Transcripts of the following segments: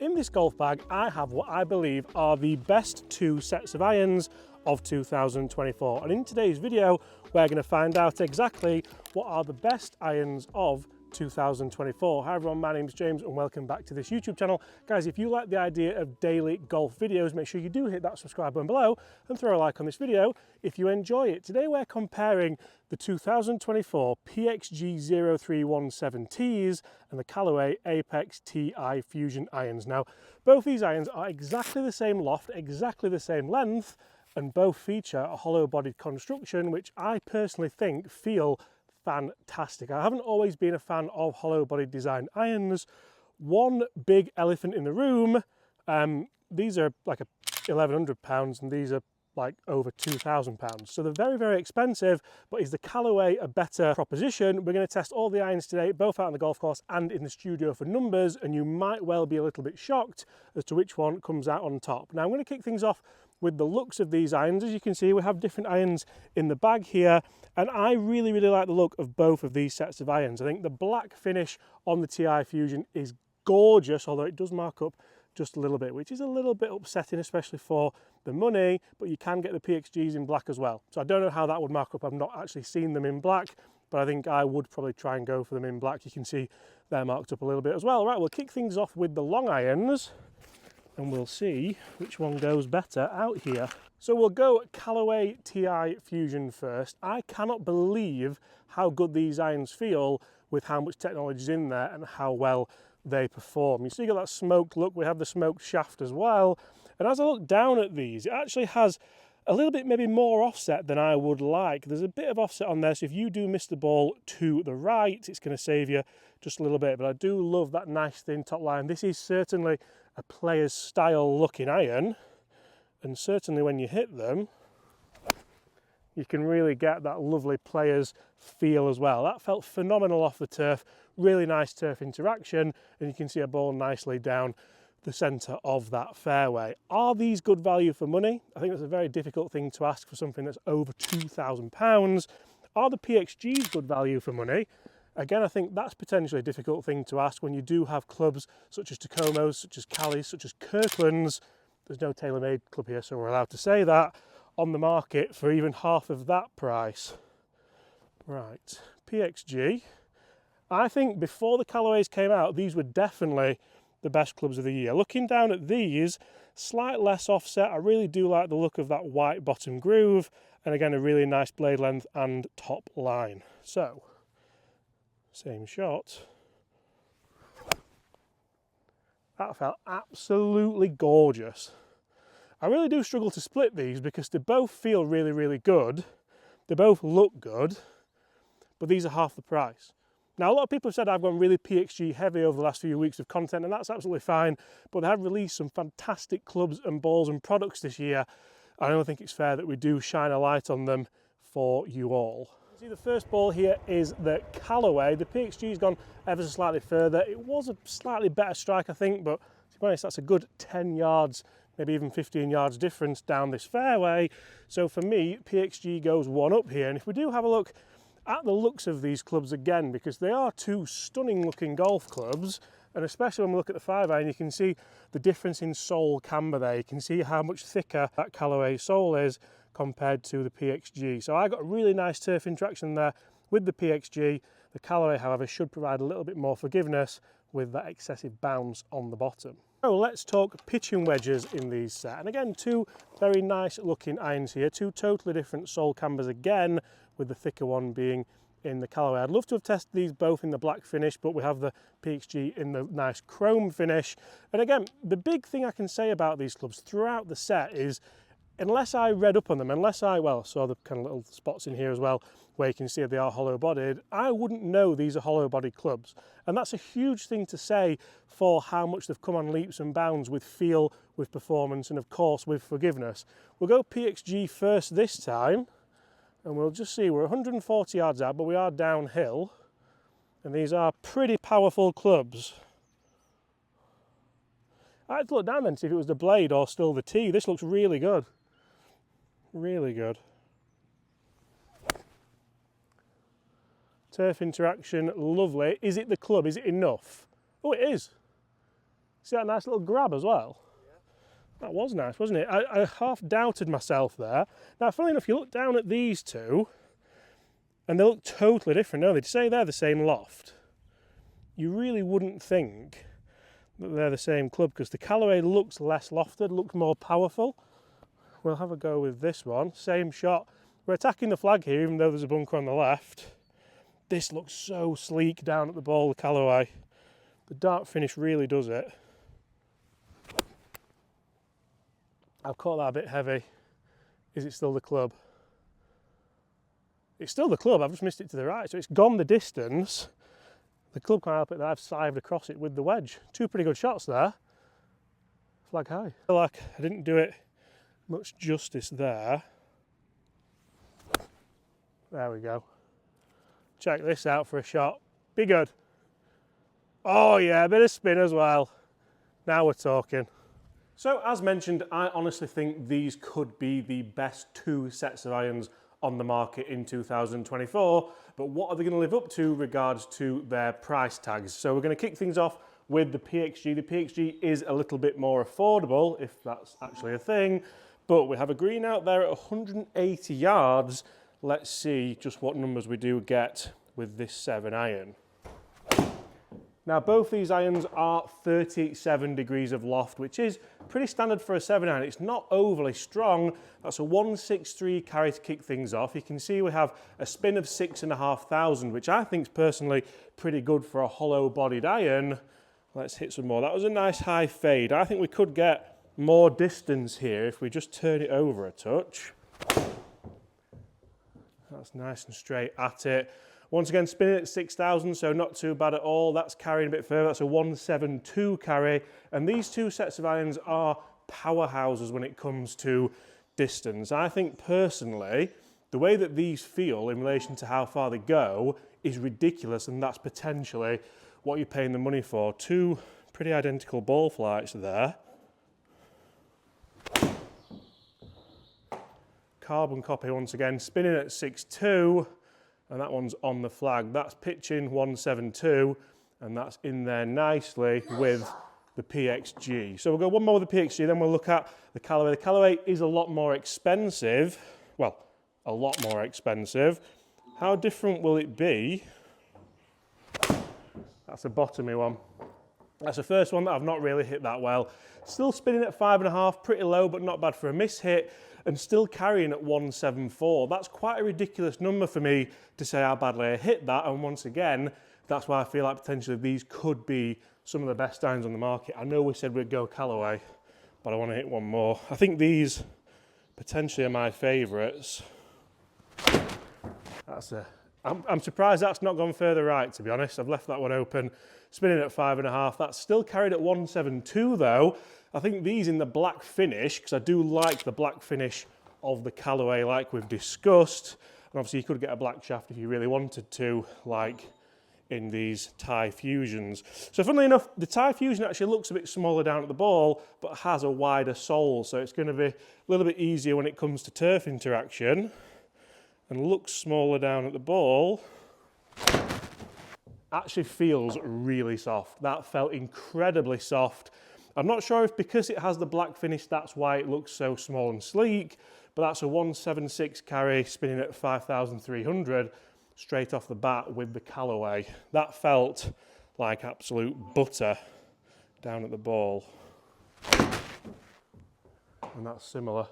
In this golf bag, I have what I believe are the best two sets of irons of 2024. And in today's video, we're going to find out exactly what are the best irons of 2024. Hi everyone, my name's James and welcome back to this YouTube channel. Guys, if you like the idea of daily golf videos, make sure you do hit that subscribe button below and throw a like on this video if you enjoy it. Today we're comparing the 2024 PXG 0317Ts and the Callaway Apex TI Fusion irons. Now, both these irons are exactly the same loft, exactly the same length, and both feature a hollow-bodied construction, which I personally think feel fantastic. I haven't always been a fan of hollow-bodied design irons. One big elephant in the room, these are like £1,100 and these are like over £2,000. So they're very, very expensive, but is the Callaway a better proposition? We're going to test all the irons today, both out on the golf course and in the studio for numbers, and you might well be a little bit shocked as to which one comes out on top. Now I'm going to kick things off with the looks of these irons. As you can see, we have different irons in the bag here, and I really, really like the look of both of these sets of irons. I think the black finish on the TI Fusion is gorgeous, although it does mark up just a little bit, which is a little bit upsetting, especially for the money, but you can get the PXGs in black as well. So I don't know how that would mark up. I've not actually seen them in black, but I think I would probably try and go for them in black. You can see they're marked up a little bit as well. Right, we'll kick things off with the long irons and we'll see which one goes better out here. So we'll go Callaway TI Fusion first. I cannot believe how good these irons feel with how much technology is in there and how well they perform. You see, you got that smoked look. We have the smoked shaft as well. And as I look down at these, it actually has a little bit maybe more offset than I would like. There's a bit of offset on there, so if you do miss the ball to the right, it's going to save you just a little bit. But I do love that nice thin top line. This is certainly a player's style looking iron, and certainly when you hit them, you can really get that lovely player's feel as well. That felt phenomenal off the turf, really nice turf interaction, and you can see a ball nicely down the centre of that fairway. Are these good value for money? I think that's a very difficult thing to ask for something that's over £2,000. Are the PXGs good value for money? Again, I think that's potentially a difficult thing to ask when you do have clubs such as Tacomas, such as Callis, such as Kirklands. There's no TaylorMade club here, so we're allowed to say that, on the market for even half of that price. Right, PXG. I think before the Callaways came out, these were definitely the best clubs of the year. Looking down at these, slight less offset. I really do like the look of that white bottom groove, and again, a really nice blade length and top line. So, same shot. That felt absolutely gorgeous. I really do struggle to split these because they both feel really, really good. They both look good, but these are half the price. Now, a lot of people have said I've gone really PXG heavy over the last few weeks of content, and that's absolutely fine, but they have released some fantastic clubs and balls and products this year. I don't think it's fair that we do shine a light on them for you all. See, the first ball here is the Callaway. The PXG's gone ever so slightly further. It was a slightly better strike, I think, but to be honest, that's a good 10 yards, maybe even 15 yards difference down this fairway. So for me, PXG goes one up here. And if we do have a look at the looks of these clubs again, because they are two stunning looking golf clubs, and especially when we look at the 5-iron, you can see the difference in sole camber there. You can see how much thicker that Callaway sole is compared to the PXG. So I got a really nice turf interaction there with the PXG. The Callaway, however, should provide a little bit more forgiveness with that excessive bounce on the bottom. So let's talk pitching wedges in these set. And again, two very nice looking irons here, two totally different sole cambers again, with the thicker one being in the Callaway. I'd love to have tested these both in the black finish, but we have the PXG in the nice chrome finish. And again, the big thing I can say about these clubs throughout the set is, unless I read up on them, unless I, well, saw the kind of little spots in here as well, where you can see they are hollow-bodied, I wouldn't know these are hollow-bodied clubs. And that's a huge thing to say for how much they've come on leaps and bounds with feel, with performance, and of course with forgiveness. We'll go PXG first this time, and we'll just see, we're 140 yards out, but we are downhill, and these are pretty powerful clubs. I had to look down then to see if it was the blade or still the tee. This looks really good. Really good. Turf interaction, lovely. Is it the club? Is it enough? Oh, it is. See that nice little grab as well? That was nice, wasn't it? I half doubted myself there. Now, funnily enough, you look down at these two, and they look totally different, don't they? To say they're the same loft, you really wouldn't think that they're the same club, because the Callaway looks less lofted, looks more powerful. We'll have a go with this one. Same shot. We're attacking the flag here, even though there's a bunker on the left. This looks so sleek down at the ball, the Callaway. The dart finish really does it. I've caught that a bit heavy. Is it still the club? It's still the club, I've just missed it to the right, so it's gone the distance. The club can't help it that I've sived across it with the wedge. Two pretty good shots there. Flag high. I feel like I didn't do it much justice there. There we go. Check this out for a shot. Be good. Oh yeah, a bit of spin as well. Now we're talking. So as mentioned, I honestly think these could be the best two sets of irons on the market in 2024, but what are they going to live up to regards to their price tags? So we're going to kick things off with the PXG. The PXG is a little bit more affordable, if that's actually a thing, but we have a green out there at 180 yards. Let's see just what numbers we do get with this 7 iron. Now both these irons are 37 degrees of loft, which is pretty standard for a 7 iron. It's not overly strong. That's a 163 carry to kick things off. You can see we have a spin of 6,500, which I think is personally pretty good for a hollow bodied iron. Let's hit some more. That was a nice high fade. I think we could get more distance here if we just turn it over a touch. That's nice and straight at it. Once again, spinning at 6,000, so not too bad at all. That's carrying a bit further. That's a 172 carry. And these two sets of irons are powerhouses when it comes to distance. I think personally, the way that these feel in relation to how far they go is ridiculous, and that's potentially what you're paying the money for. Two pretty identical ball flights there. Carbon copy once again, spinning at 6.2. And that one's on the flag. That's pitching 172, and that's in there nicely with the PXG. So we'll go one more with the PXG, then we'll look at the Callaway. The Callaway is a lot more expensive. Well, a lot more expensive. How different will it be? That's a bottomy one. That's the first one that I've not really hit that well. Still spinning at 5.5, pretty low, but not bad for a miss hit. And still carrying at 174. That's quite a ridiculous number for me to say how badly I hit that. And once again, that's why I feel like potentially these could be some of the best irons on the market. I know we said we'd go Callaway, but I want to hit one more. I think these potentially are my favourites. I'm surprised that's not gone further right, to be honest. I've left that one open. Spinning at 5.5. That's still carried at 172 though. I think these in the black finish, because I do like the black finish of the Callaway like we've discussed. And obviously you could get a black shaft if you really wanted to, like in these Thai Fusions. So funnily enough, the Thai Fusion actually looks a bit smaller down at the ball, but has a wider sole. So it's going to be a little bit easier when it comes to turf interaction. And looks smaller down at the ball. Actually feels really soft. That felt incredibly soft. I'm not sure if because it has the black finish, that's why it looks so small and sleek, but that's a 176 carry spinning at 5,300 straight off the bat with the Callaway. That felt like absolute butter down at the ball. And that's similar.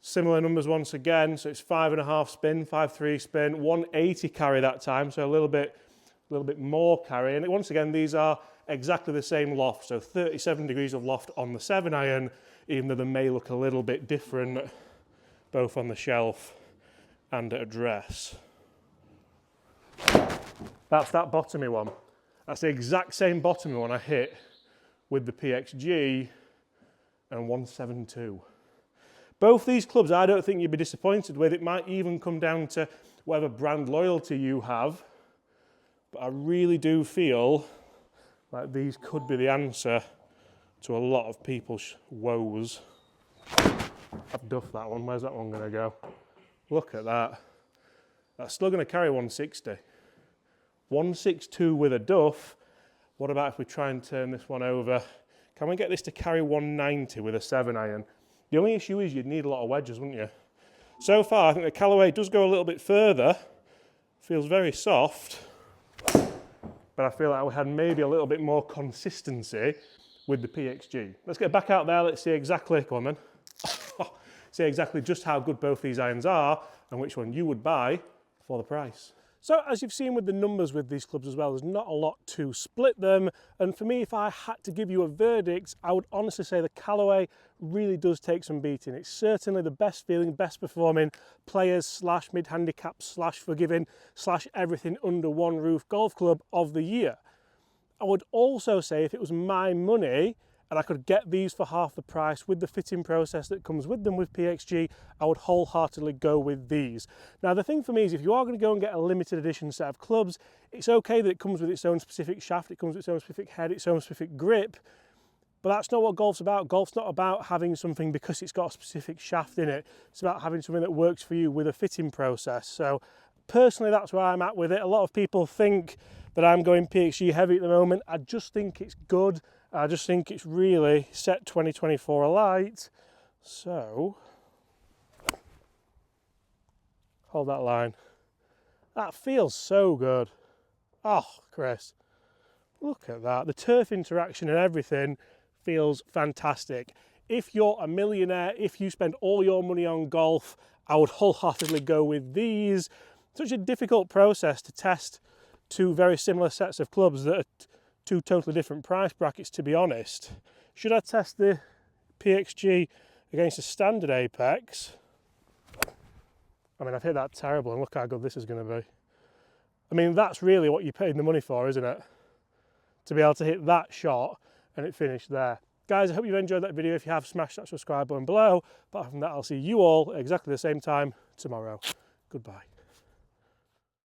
Similar numbers once again, so it's 5.5 spin, 5.3 spin, 180 carry that time, so a little bit more carry. And once again, these are exactly the same loft, so 37 degrees of loft on the 7 iron, even though they may look a little bit different both on the shelf and at address. That's that bottomy one. That's the exact same bottomy one I hit with the PXG and 172. Both these clubs I don't think you'd be disappointed with. It might even come down to whatever brand loyalty you have, but I really do feel like these could be the answer to a lot of people's woes. I've duffed that one. Where's that one going to go? Look at that. That's still going to carry 160. 162 with a duff. What about if we try and turn this one over? Can we get this to carry 190 with a 7-iron? The only issue is you'd need a lot of wedges, wouldn't you? So far, I think the Callaway does go a little bit further. Feels very soft, but I feel like we had maybe a little bit more consistency with the PXG. Let's get back out there, let's see exactly, come on then, see exactly just how good both these irons are and which one you would buy for the price. So as you've seen with the numbers with these clubs as well, there's not a lot to split them. And for me, if I had to give you a verdict, I would honestly say the Callaway really does take some beating. It's certainly the best feeling, best performing players slash mid-handicap slash forgiving slash everything under one roof golf club of the year. I would also say if it was my money and I could get these for half the price with the fitting process that comes with them with PXG, I would wholeheartedly go with these. Now the thing for me is if you are going to go and get a limited edition set of clubs, it's okay that it comes with its own specific shaft, it comes with its own specific head, its own specific grip, but that's not what golf's about. Golf's not about having something because it's got a specific shaft in it. It's about having something that works for you with a fitting process. So personally, that's where I'm at with it. A lot of people think that I'm going PXG heavy at the moment. I just think it's good. I just think it's really set 2024 alight. So, hold that line. That feels so good. Oh, Chris, look at that. The turf interaction and everything feels fantastic. If you're a millionaire, if you spend all your money on golf, I would wholeheartedly go with these. Such a difficult process to test two very similar sets of clubs that are two totally different price brackets, to be honest. Should I test the PXG against a standard Apex? I mean, I've hit that terrible, and look how good this is going to be. I mean, that's really what you paid the money for, isn't it? To be able to hit that shot and it finished there. Guys, I hope you've enjoyed that video. If you have, smash that subscribe button below. But apart from that, I'll see you all at exactly the same time tomorrow. Goodbye.